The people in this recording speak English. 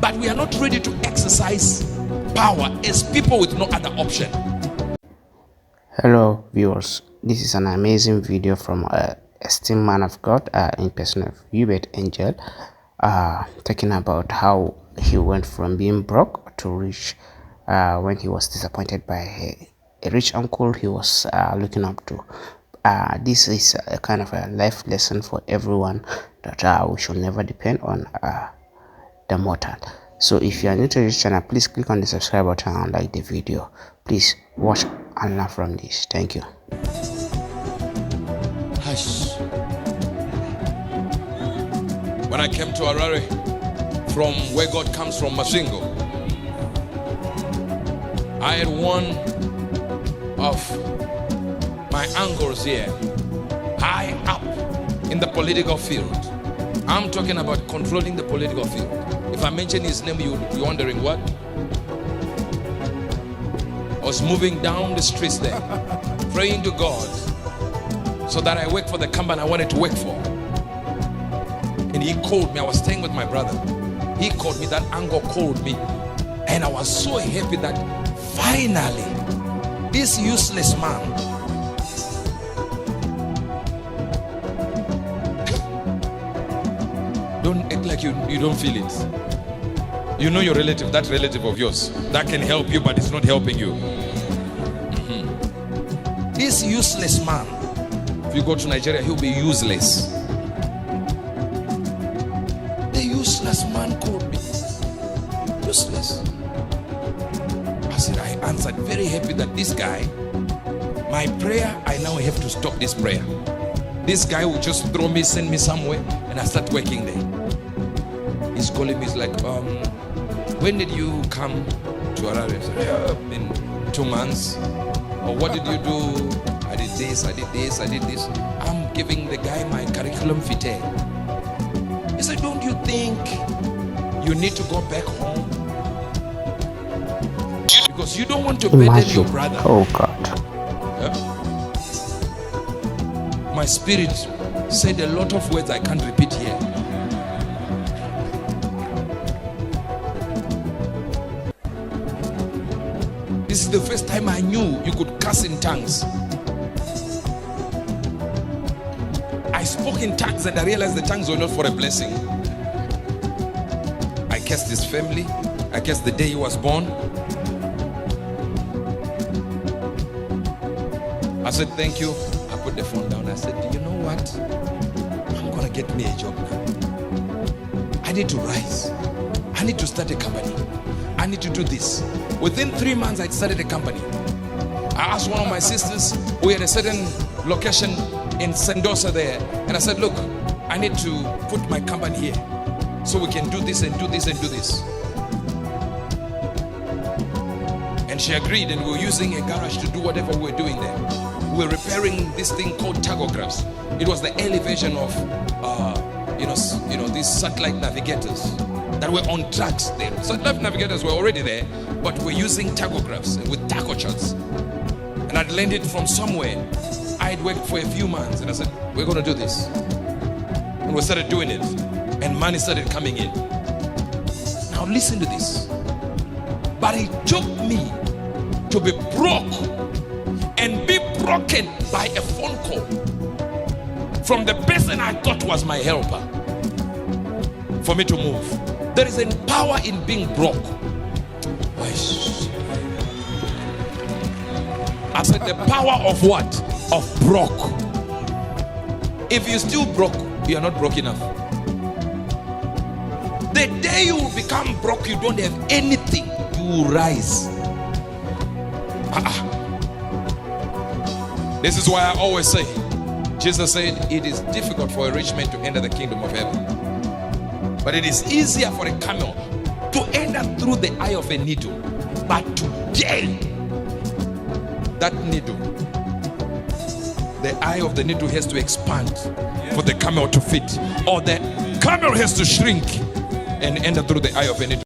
but we are not ready to exercise power as people with no other option. Hello viewers, this is an amazing video from a esteemed man of God in person of Uebert Angel, talking about how he went from being broke to rich when he was disappointed by a rich uncle he was looking up to. This is a kind of a life lesson for everyone, that we should never depend on the mortal. So if you are new to this channel, please click on the subscribe button and like the video. Please watch and learn from this. Thank you. Hush. When I came to Harare from where God comes from, Mashingo, I had one of my uncles here, high up in the political field. I'm talking about controlling the political field. If I mention his name, you'll be wondering what? I was moving down the streets there, praying to God so that I work for the company I wanted to work for. And he called me. I was staying with my brother. He called me. That uncle called me. And I was so happy that finally this useless man don't act like you don't feel it. You know your relative, that relative of yours, that can help you, but it's not helping you. This useless man, if you go to Nigeria, he'll be useless. The useless man called me. Useless. I said, I answered, very happy that this guy, my prayer, I now have to stop this prayer. This guy will just throw me, send me somewhere, and I start working there. He's calling me, he's like, when did you come to Harare? I said, yeah, in 2 months. Or what did you do? I did this, I did this, I did this. I'm giving the guy my curriculum vitae. He said, don't you think you need to go back home? Because you don't want to burden your brother. Oh God. Yeah? My spirit said a lot of words I can't repeat here. This is the first time I knew you could curse in tongues. I spoke in tongues and I realized the tongues were not for a blessing. I cursed his family. I cursed the day he was born. I said, thank you. I put the phone down. I said, do you know what? I'm going to get me a job now. I need to rise. I need to start a company. I need to do this. Within 3 months, I started a company. I asked one of my sisters, we had a certain location in Sendosa there. And I said, look, I need to put my company here so we can do this and do this and do this. And she agreed, and we were using a garage to do whatever we were doing there. We were repairing this thing called tachographs. It was the early version of, these satellite navigators that were on tracks there. Satellite navigators were already there, but we're using tachographs with tacho charts. And I'd learned it from somewhere. I'd worked for a few months, and I said, we're going to do this. And we started doing it, and money started coming in. Now listen to this. But it took me to be broke and be broken by a phone call from the person I thought was my helper for me to move. There is a power in being broke. I said the power of what? Of broke. If you're still broke, you are not broke enough. The day you will become broke, you don't have anything, you will rise. This is why I always say, Jesus said, it is difficult for a rich man to enter the kingdom of heaven. But it is easier for a camel to enter through the eye of a needle. But to gain that needle, the eye of the needle has to expand for the camel to fit. Or the camel has to shrink and enter through the eye of a needle.